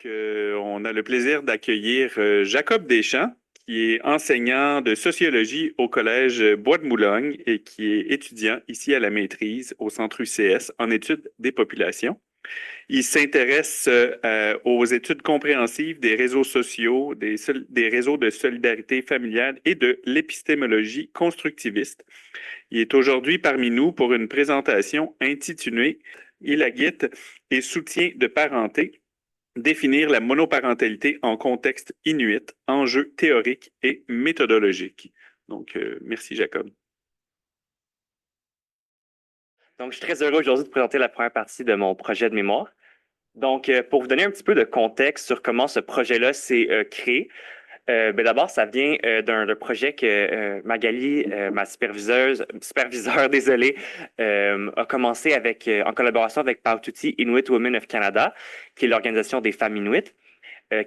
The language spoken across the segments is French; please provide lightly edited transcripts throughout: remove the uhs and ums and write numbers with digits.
On a le plaisir d'accueillir Jacob Deschamps, qui est enseignant de sociologie au Collège Bois de Boulogne et qui est étudiant ici à la maîtrise au Centre UCS en études des populations. Il s'intéresse aux études compréhensives des réseaux sociaux, des réseaux de solidarité familiale et de l'épistémologie constructiviste. Il est aujourd'hui parmi nous pour une présentation intitulée Ilagit et soutien de parenté. Définir la monoparentalité en contexte inuit, enjeux théoriques et méthodologiques. Merci Jacob. Donc, je suis très heureux aujourd'hui de présenter la première partie de mon projet de mémoire. Donc, pour vous donner un petit peu de contexte sur comment ce projet-là s'est créé, d'abord, ça vient d'un projet que Magali, ma superviseur, désolé, a commencé en collaboration avec Paututi Inuit Women of Canada, qui est l'organisation des femmes inuites,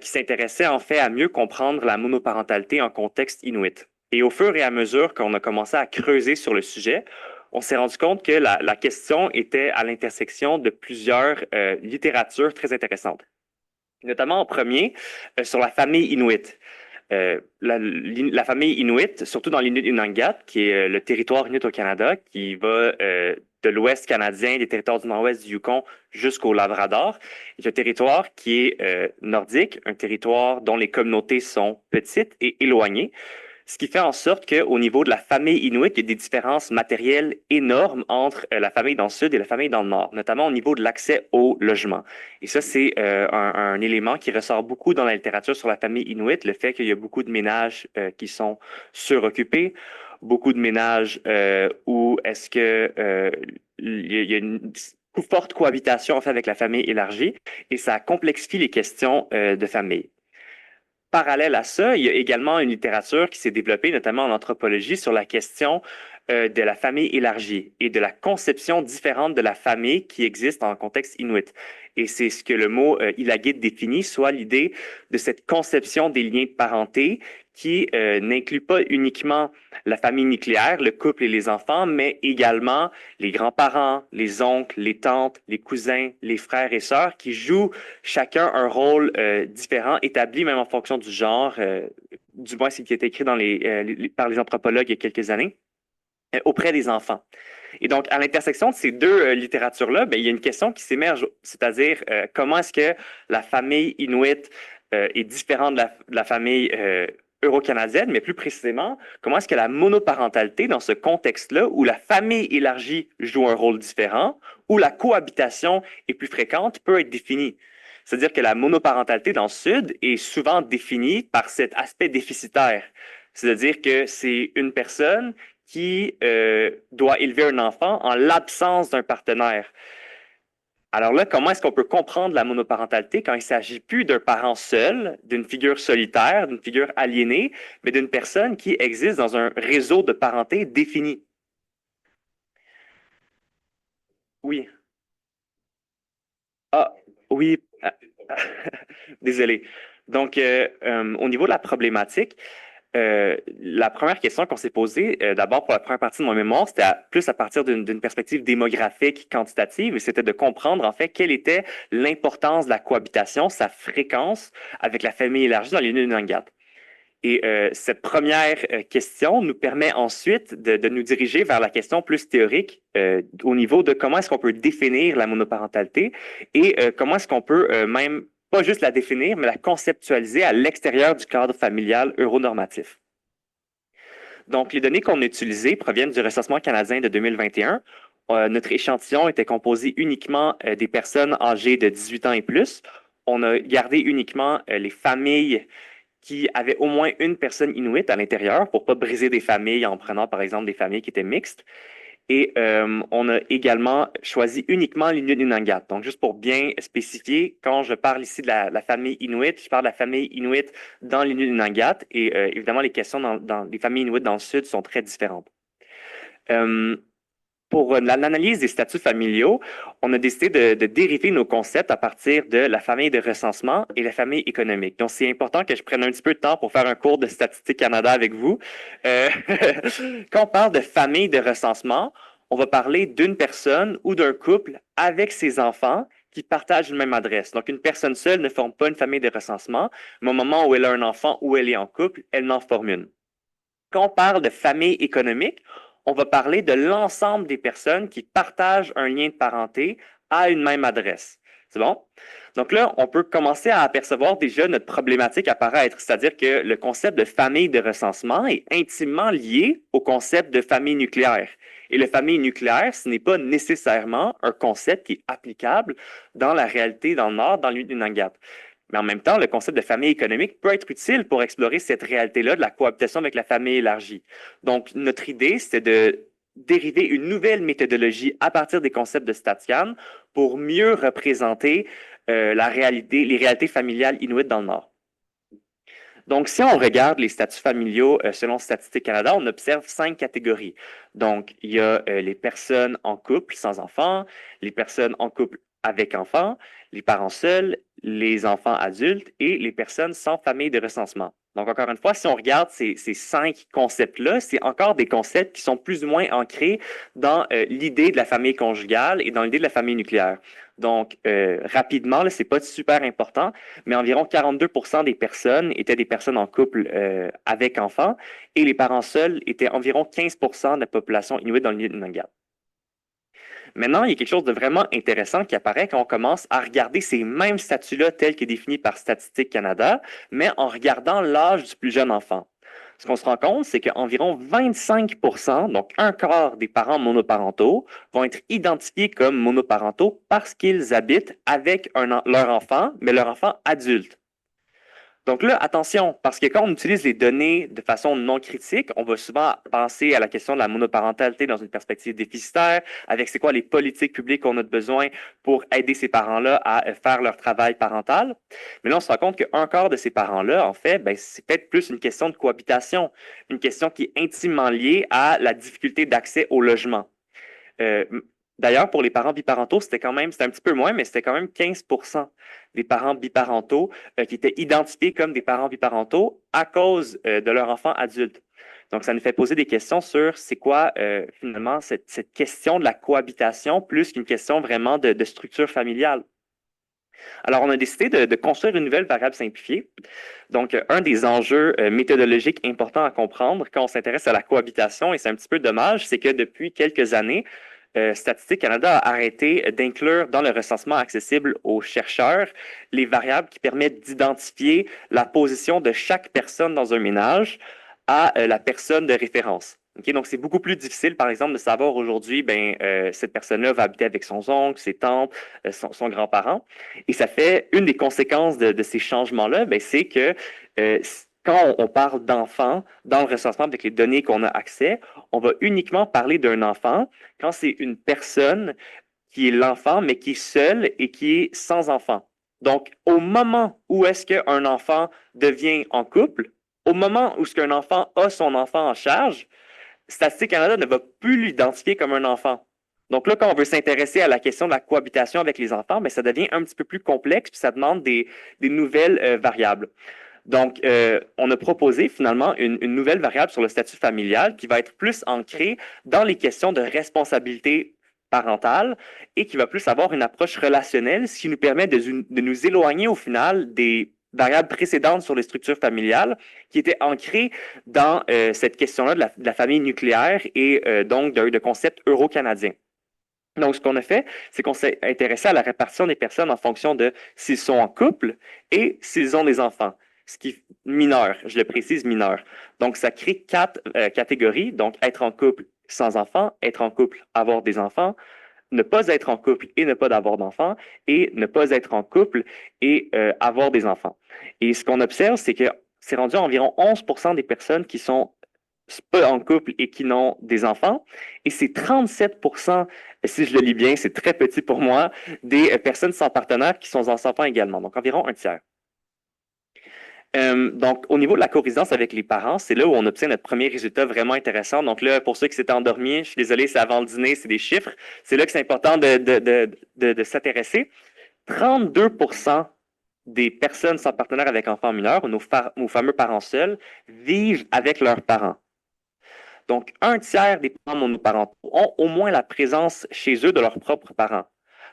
qui s'intéressait en fait à mieux comprendre la monoparentalité en contexte inuit. Et au fur et à mesure qu'on a commencé à creuser sur le sujet, on s'est rendu compte que la question était à l'intersection de plusieurs littératures très intéressantes. Notamment en premier, sur la famille inuit. La famille inuit, surtout dans l'Inuit-Unangat, qui est le territoire inuit au Canada, qui va de l'ouest canadien, des territoires du nord-ouest du Yukon jusqu'au Labrador, est un territoire qui est nordique, un territoire dont les communautés sont petites et éloignées, ce qui fait en sorte qu'au niveau de la famille inuit, il y a des différences matérielles énormes entre la famille dans le sud et la famille dans le nord, notamment au niveau de l'accès au logement. Et ça, c'est un élément qui ressort beaucoup dans la littérature sur la famille inuit, le fait qu'il y a beaucoup de ménages qui sont suroccupés, beaucoup de ménages où est-ce que il y a une forte cohabitation en fait avec la famille élargie, et ça complexifie les questions de famille. Parallèle à ça, il y a également une littérature qui s'est développée, notamment en anthropologie, sur la question de la famille élargie et de la conception différente de la famille qui existe en contexte inuit. Et c'est ce que le mot ilagit définit, soit l'idée de cette conception des liens de parenté qui n'inclut pas uniquement la famille nucléaire, le couple et les enfants, mais également les grands-parents, les oncles, les tantes, les cousins, les frères et sœurs qui jouent chacun un rôle différent, établi même en fonction du genre, du moins ce qui est écrit par les anthropologues il y a quelques années, auprès des enfants. Et donc, à l'intersection de ces deux littératures-là, il y a une question qui s'émerge, c'est-à-dire comment est-ce que la famille inuit est différente de la famille euro-canadienne, mais plus précisément, comment est-ce que la monoparentalité, dans ce contexte-là, où la famille élargie joue un rôle différent, où la cohabitation est plus fréquente, peut être définie. C'est-à-dire que la monoparentalité dans le Sud est souvent définie par cet aspect déficitaire. C'est-à-dire que c'est une personne qui doit élever un enfant en l'absence d'un partenaire. Alors là, comment est-ce qu'on peut comprendre la monoparentalité quand il ne s'agit plus d'un parent seul, d'une figure solitaire, d'une figure aliénée, mais d'une personne qui existe dans un réseau de parenté défini? Oui. Ah, oui. Désolé. Donc, au niveau de la problématique, la première question qu'on s'est posée, d'abord pour la première partie de mon mémoire, c'était plus à partir d'une perspective démographique, quantitative, et c'était de comprendre en fait quelle était l'importance de la cohabitation, sa fréquence avec la famille élargie dans les Nunangat. Et cette première question nous permet ensuite de nous diriger vers la question plus théorique au niveau de comment est-ce qu'on peut définir la monoparentalité et comment est-ce qu'on peut même pas juste la définir, mais la conceptualiser à l'extérieur du cadre familial euronormatif. Donc, les données qu'on a utilisées proviennent du recensement canadien de 2021. Notre échantillon était composé uniquement des personnes âgées de 18 ans et plus. On a gardé uniquement les familles qui avaient au moins une personne inuit à l'intérieur pour ne pas briser des familles en prenant, par exemple, des familles qui étaient mixtes. Et on a également choisi uniquement l'Inuit-Unangat. Donc, juste pour bien spécifier, quand je parle ici de la famille Inuit, je parle de la famille Inuit dans l'Inuit-Unangat. Et évidemment, les questions dans les familles Inuit dans le Sud sont très différentes. Pour l'analyse des statuts familiaux, on a décidé de dériver nos concepts à partir de la famille de recensement et la famille économique. Donc, c'est important que je prenne un petit peu de temps pour faire un cours de Statistique Canada avec vous. Quand on parle de famille de recensement, on va parler d'une personne ou d'un couple avec ses enfants qui partagent une même adresse. Donc, une personne seule ne forme pas une famille de recensement, mais au moment où elle a un enfant ou elle est en couple, elle en forme une. Quand on parle de famille économique, on va parler de l'ensemble des personnes qui partagent un lien de parenté à une même adresse. C'est bon? Donc là, on peut commencer à apercevoir déjà notre problématique apparaître, c'est-à-dire que le concept de famille de recensement est intimement lié au concept de famille nucléaire. Et la famille nucléaire, ce n'est pas nécessairement un concept qui est applicable dans la réalité dans le Nord, dans l'île du Nangat. Mais en même temps, le concept de famille économique peut être utile pour explorer cette réalité-là de la cohabitation avec la famille élargie. Donc, notre idée, c'est de dériver une nouvelle méthodologie à partir des concepts de Statian pour mieux représenter les réalités familiales inuites dans le Nord. Donc, si on regarde les statuts familiaux selon Statistique Canada, on observe 5 catégories. Donc, il y a les personnes en couple sans enfants, les personnes en couple avec enfants, les parents seuls, les enfants adultes et les personnes sans famille de recensement. Donc, encore une fois, si on regarde ces 5 concepts-là, c'est encore des concepts qui sont plus ou moins ancrés dans l'idée de la famille conjugale et dans l'idée de la famille nucléaire. Donc, rapidement, ce n'est pas super important, mais environ 42% des personnes étaient des personnes en couple avec enfants et les parents seuls étaient environ 15% de la population inuit dans l'île de Nangat. Maintenant, il y a quelque chose de vraiment intéressant qui apparaît quand on commence à regarder ces mêmes statuts-là tels que définis par Statistique Canada, mais en regardant l'âge du plus jeune enfant. Ce qu'on se rend compte, c'est qu'environ 25%, donc un quart des parents monoparentaux, vont être identifiés comme monoparentaux parce qu'ils habitent avec leur enfant, mais leur enfant adulte. Donc là, attention, parce que quand on utilise les données de façon non critique, on va souvent penser à la question de la monoparentalité dans une perspective déficitaire, avec c'est quoi les politiques publiques qu'on a besoin pour aider ces parents-là à faire leur travail parental. Mais là, on se rend compte qu'un quart de ces parents-là, en fait, ben, c'est peut-être plus une question de cohabitation, une question qui est intimement liée à la difficulté d'accès au logement. Euh, D'ailleurs, pour les parents biparentaux, c'était un petit peu moins, mais c'était quand même 15% des parents biparentaux qui étaient identifiés comme des parents biparentaux à cause de leur enfant adulte. Donc, ça nous fait poser des questions sur c'est quoi finalement cette question de la cohabitation plus qu'une question vraiment de structure familiale. Alors, on a décidé de construire une nouvelle variable simplifiée. Donc, un des enjeux méthodologiques importants à comprendre quand on s'intéresse à la cohabitation, et c'est un petit peu dommage, c'est que depuis quelques années, Statistique Canada a arrêté d'inclure dans le recensement accessible aux chercheurs les variables qui permettent d'identifier la position de chaque personne dans un ménage à la personne de référence. Okay? Donc, c'est beaucoup plus difficile, par exemple, de savoir aujourd'hui, cette personne-là va habiter avec son oncle, ses tantes, son grand-parent. Et ça fait une des conséquences de ces changements-là, c'est que quand on parle d'enfants dans le recensement avec les données qu'on a accès, on va uniquement parler d'un enfant quand c'est une personne qui est l'enfant, mais qui est seule et qui est sans enfant. Donc, au moment où est-ce qu'un enfant devient en couple, au moment où est-ce qu'un enfant a son enfant en charge, Statistique Canada ne va plus l'identifier comme un enfant. Donc là, quand on veut s'intéresser à la question de la cohabitation avec les enfants, ça devient un petit peu plus complexe, puis ça demande des nouvelles variables. Donc, on a proposé finalement une nouvelle variable sur le statut familial qui va être plus ancrée dans les questions de responsabilité parentale et qui va plus avoir une approche relationnelle, ce qui nous permet de nous éloigner au final des variables précédentes sur les structures familiales qui étaient ancrées dans cette question-là de la famille nucléaire et donc de concepts euro-canadiens. Donc, ce qu'on a fait, c'est qu'on s'est intéressé à la répartition des personnes en fonction de s'ils sont en couple et s'ils ont des enfants. Ce qui est mineur, je le précise, mineur. Donc, ça crée 4 catégories. Donc, être en couple sans enfants, être en couple, avoir des enfants, ne pas être en couple et ne pas avoir d'enfants, et ne pas être en couple et avoir des enfants. Et ce qu'on observe, c'est que c'est rendu à environ 11% des personnes qui sont pas en couple et qui n'ont des enfants. Et c'est 37%, si je le lis bien, c'est très petit pour moi, des personnes sans partenaire qui sont sans enfants également, donc environ un tiers. Donc, au niveau de la co-résidence avec les parents, c'est là où on obtient notre premier résultat vraiment intéressant. Donc là, pour ceux qui s'étaient endormis, je suis désolé, c'est avant le dîner, c'est des chiffres. C'est là que c'est important de s'intéresser. 32% des personnes sans partenaire avec enfants mineurs, nos fameux parents seuls, vivent avec leurs parents. Donc, un tiers des parents monoparentaux ont au moins la présence chez eux de leurs propres parents.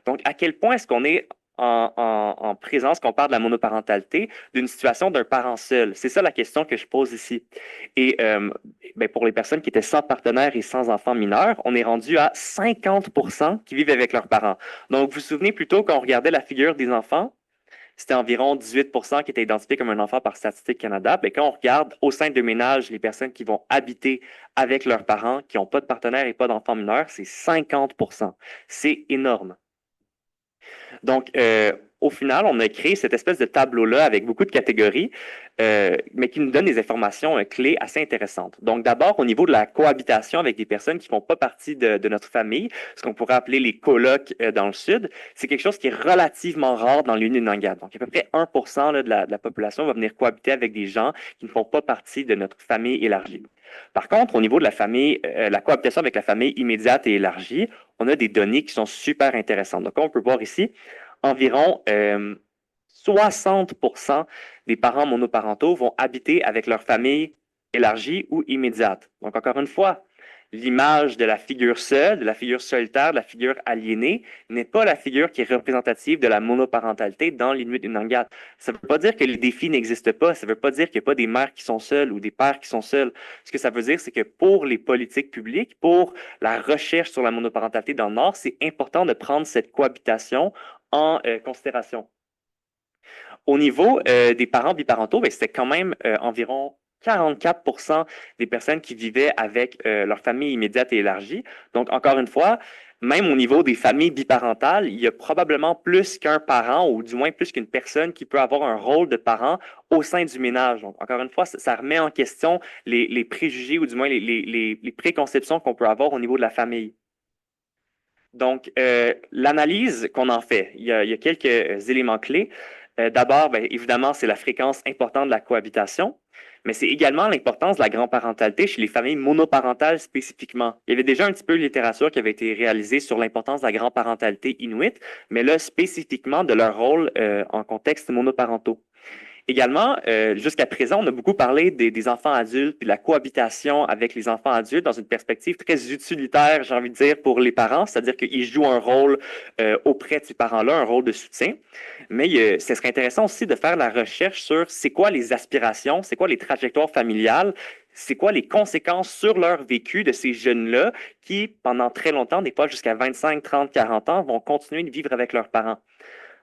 Donc, à quel point est-ce qu'on est en présence, quand on parle de la monoparentalité, d'une situation d'un parent seul? C'est ça la question que je pose ici. Et ben, pour les personnes qui étaient sans partenaire et sans enfants mineurs, on est rendu à 50% qui vivent avec leurs parents. Donc, vous vous souvenez plutôt quand on regardait la figure des enfants, c'était environ 18% qui étaient identifiés comme un enfant par Statistique Canada. Bien, quand on regarde au sein de ménages les personnes qui vont habiter avec leurs parents, qui n'ont pas de partenaire et pas d'enfants mineurs, c'est 50%. C'est énorme. Donc, au final, on a créé cette espèce de tableau-là avec beaucoup de catégories, mais qui nous donne des informations clés assez intéressantes. Donc, d'abord, au niveau de la cohabitation avec des personnes qui ne font pas partie de notre famille, ce qu'on pourrait appeler les colocs dans le Sud, c'est quelque chose qui est relativement rare dans l'Union Nangad. Donc, à peu près 1% là, de la population va venir cohabiter avec des gens qui ne font pas partie de notre famille élargie. Par contre, au niveau de la famille, la cohabitation avec la famille immédiate et élargie, on a des données qui sont super intéressantes. Donc, on peut voir ici, environ 60% des parents monoparentaux vont habiter avec leur famille élargie ou immédiate. Donc, encore une fois, l'image de la figure seule, de la figure solitaire, de la figure aliénée n'est pas la figure qui est représentative de la monoparentalité dans l'Inuit Unangat. Ça ne veut pas dire que les défis n'existent pas. Ça ne veut pas dire qu'il n'y a pas des mères qui sont seules ou des pères qui sont seuls. Ce que ça veut dire, c'est que pour les politiques publiques, pour la recherche sur la monoparentalité dans le Nord, c'est important de prendre cette cohabitation en considération. Au niveau des parents biparentaux, ben, c'était quand même environ 44% des personnes qui vivaient avec leur famille immédiate et élargie. Donc, encore une fois, même au niveau des familles biparentales, il y a probablement plus qu'un parent ou du moins plus qu'une personne qui peut avoir un rôle de parent au sein du ménage. Donc, encore une fois, ça remet en question les préjugés ou du moins les préconceptions qu'on peut avoir au niveau de la famille. Donc, l'analyse qu'on en fait, il y a quelques éléments clés. D'abord, bien, évidemment, c'est la fréquence importante de la cohabitation, mais c'est également l'importance de la grand-parentalité chez les familles monoparentales spécifiquement. Il y avait déjà un petit peu de littérature qui avait été réalisée sur l'importance de la grand-parentalité inuit, mais là, spécifiquement de leur rôle en contexte monoparentaux. Également, jusqu'à présent, on a beaucoup parlé des enfants adultes et de la cohabitation avec les enfants adultes dans une perspective très utilitaire, j'ai envie de dire, pour les parents, c'est-à-dire qu'ils jouent un rôle auprès de ces parents-là, un rôle de soutien. Mais ce serait intéressant aussi de faire la recherche sur c'est quoi les aspirations, c'est quoi les trajectoires familiales, c'est quoi les conséquences sur leur vécu de ces jeunes-là qui, pendant très longtemps, des fois jusqu'à 25, 30, 40 ans, vont continuer de vivre avec leurs parents.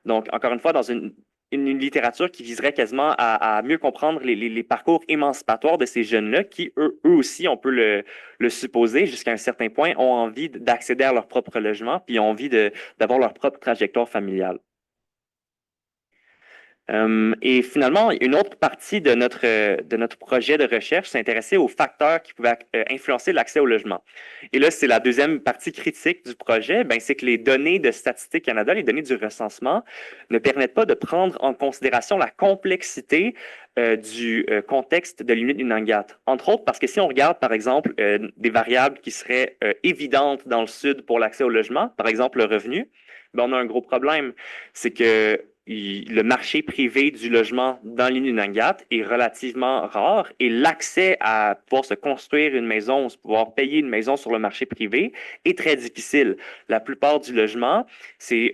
Donc, encore une fois, dans une littérature qui viserait quasiment à mieux comprendre les parcours émancipatoires de ces jeunes-là qui, eux aussi, on peut le supposer, jusqu'à un certain point, ont envie d'accéder à leur propre logement puis ont envie d'avoir leur propre trajectoire familiale. Et finalement, une autre partie de notre projet de recherche s'intéressait aux facteurs qui pouvaient influencer l'accès au logement. Et là, c'est la deuxième partie critique du projet, ben, c'est que les données de Statistique Canada, les données du recensement, ne permettent pas de prendre en considération la complexité du contexte de l'Inuit Unangat. Entre autres, parce que si on regarde, par exemple, des variables qui seraient évidentes dans le Sud pour l'accès au logement, par exemple le revenu, ben, on a un gros problème. C'est que le marché privé du logement dans l'Inunangat est relativement rare et l'accès à pouvoir se construire une maison, pouvoir payer une maison sur le marché privé est très difficile. La plupart du logement, c'est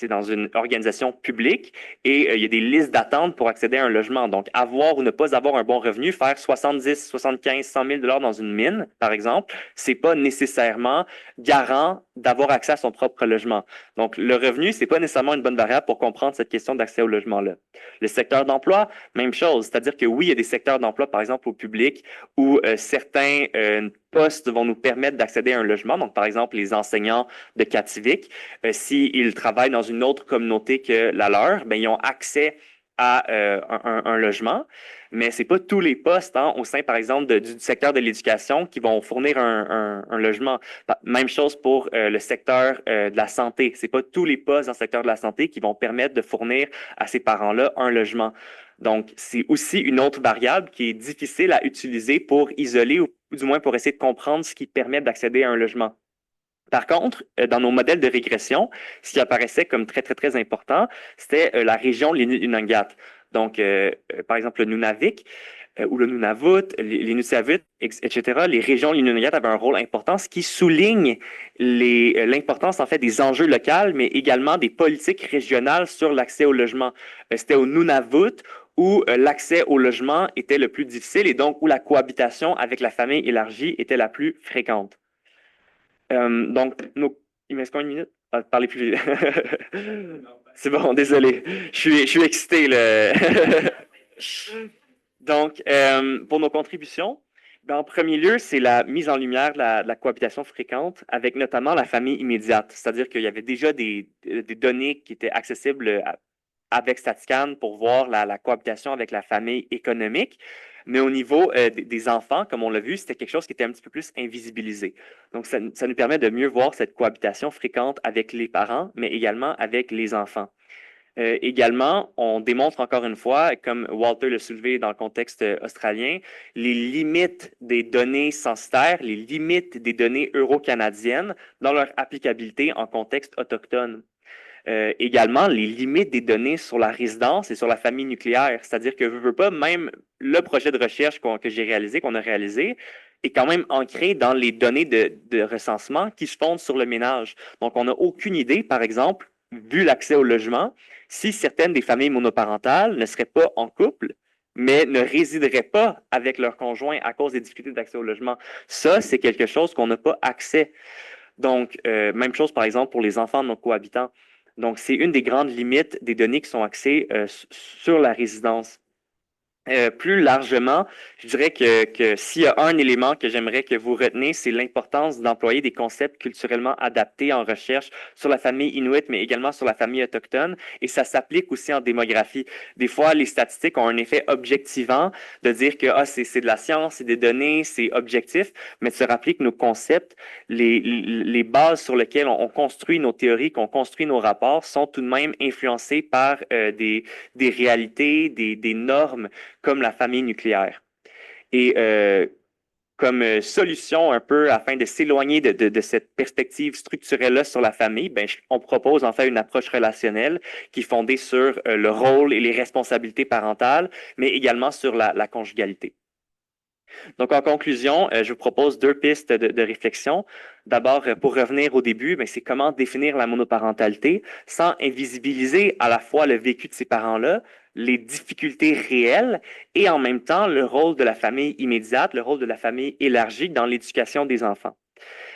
dans une organisation publique et il y a des listes d'attente pour accéder à un logement. Donc, avoir ou ne pas avoir un bon revenu, faire 70, 75, 100 000 $ dans une mine, par exemple, c'est pas nécessairement garant d'avoir accès à son propre logement. Donc, le revenu, c'est pas nécessairement une bonne variable pour comprendre cette question d'accès au logement-là. Le secteur d'emploi, même chose. C'est-à-dire que oui, il y a des secteurs d'emploi, par exemple, au public, où certains postes vont nous permettre d'accéder à un logement. Donc, par exemple, les enseignants de Kativik, s'ils travaillent dans une autre communauté que la leur, bien, ils ont accès à un logement, mais ce n'est pas tous les postes au sein, par exemple, du secteur de l'éducation qui vont fournir un logement. Même chose pour le secteur de la santé. Ce n'est pas tous les postes dans le secteur de la santé qui vont permettre de fournir à ces parents-là un logement. Donc, c'est aussi une autre variable qui est difficile à utiliser pour isoler ou du moins pour essayer de comprendre ce qui permet d'accéder à un logement. Par contre, dans nos modèles de régression, ce qui apparaissait comme très, très, très important, c'était la région Unangat. Donc, par exemple, le Nunavik. ou le Nunavut, les Nusavut, etc., les régions Inuit avaient un rôle important, ce qui souligne l'importance en fait des enjeux locaux, mais également des politiques régionales sur l'accès au logement. C'était au Nunavut où l'accès au logement était le plus difficile et donc où la cohabitation avec la famille élargie était la plus fréquente. Donc, il me reste combien de minutes? Parlez plus vite. C'est bon, désolé. Je suis excité, là. Donc, pour nos contributions, ben, en premier lieu, c'est la mise en lumière de la cohabitation fréquente avec notamment la famille immédiate. C'est-à-dire qu'il y avait déjà des données qui étaient accessibles avec StatsCan pour voir la cohabitation avec la famille économique. Mais au niveau des enfants, comme on l'a vu, c'était quelque chose qui était un petit peu plus invisibilisé. Donc, ça nous permet de mieux voir cette cohabitation fréquente avec les parents, mais également avec les enfants. Également, on démontre encore une fois, comme Walter l'a soulevé dans le contexte australien, les limites des données censitaires, les limites des données euro-canadiennes dans leur applicabilité en contexte autochtone. Également, les limites des données sur la résidence et sur la famille nucléaire. C'est-à-dire que je veux pas, même le projet de recherche que j'ai réalisé, qu'on a réalisé, est quand même ancré dans les données de recensement qui se fondent sur le ménage. Donc, on n'a aucune idée, par exemple, vu l'accès au logement, si certaines des familles monoparentales ne seraient pas en couple, mais ne résideraient pas avec leur conjoint à cause des difficultés d'accès au logement. Ça, c'est quelque chose qu'on n'a pas accès. Donc, même chose, par exemple, pour les enfants non cohabitants. Donc, c'est une des grandes limites des données qui sont axées sur la résidence. Plus largement, je dirais que s'il y a un élément que j'aimerais que vous reteniez, c'est l'importance d'employer des concepts culturellement adaptés en recherche sur la famille inuit, mais également sur la famille autochtone. Et ça s'applique aussi en démographie. Des fois, les statistiques ont un effet objectivant de dire que c'est de la science, c'est des données, c'est objectif, mais de se rappeler que nos concepts, les bases sur lesquelles on construit nos théories, qu'on construit nos rapports, sont tout de même influencées par des réalités, des normes comme la famille nucléaire. Et comme solution un peu afin de s'éloigner de cette perspective structurelle-là sur la famille, ben, on propose en fait une approche relationnelle qui est fondée sur le rôle et les responsabilités parentales, mais également sur la conjugalité. Donc, en conclusion, je vous propose deux pistes de réflexion. D'abord, pour revenir au début, c'est comment définir la monoparentalité sans invisibiliser à la fois le vécu de ces parents-là, les difficultés réelles et en même temps le rôle de la famille immédiate, le rôle de la famille élargie dans l'éducation des enfants.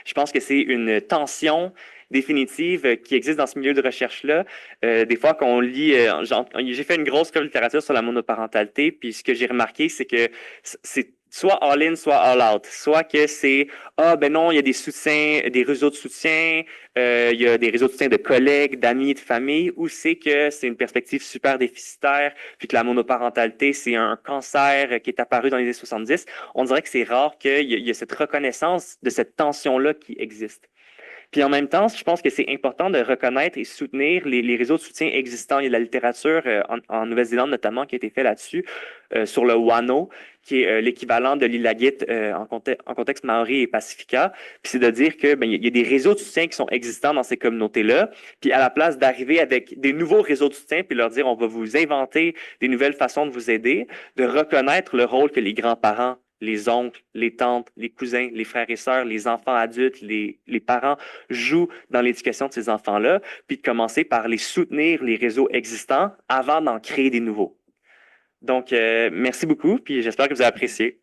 Je pense que c'est une tension définitive qui existe dans ce milieu de recherche-là. Des fois, qu'on lit, j'ai fait une grosse littérature sur la monoparentalité, puis ce que j'ai remarqué, c'est que c'est soit all-in, soit all-out. Soit que c'est, ben non, il y a des soutiens, des réseaux de soutien, il y a des réseaux de soutien de collègues, d'amis, de famille, ou c'est que c'est une perspective super déficitaire, puis que la monoparentalité, c'est un cancer qui est apparu dans les années 70. On dirait que c'est rare qu'il y ait cette reconnaissance de cette tension-là qui existe. Puis en même temps, je pense que c'est important de reconnaître et soutenir les réseaux de soutien existants. Il y a de la littérature en Nouvelle-Zélande notamment qui a été faite là-dessus, sur le Wano, qui est l'équivalent de l'Ilagit en contexte Maori et Pacifica. Puis c'est de dire que il y a des réseaux de soutien qui sont existants dans ces communautés-là. Puis à la place d'arriver avec des nouveaux réseaux de soutien, puis leur dire on va vous inventer des nouvelles façons de vous aider, de reconnaître le rôle que les grands-parents, les oncles, les tantes, les cousins, les frères et sœurs, les enfants adultes, les parents jouent dans l'éducation de ces enfants-là, puis de commencer par les soutenir, les réseaux existants, avant d'en créer des nouveaux. Donc, merci beaucoup, puis j'espère que vous avez apprécié.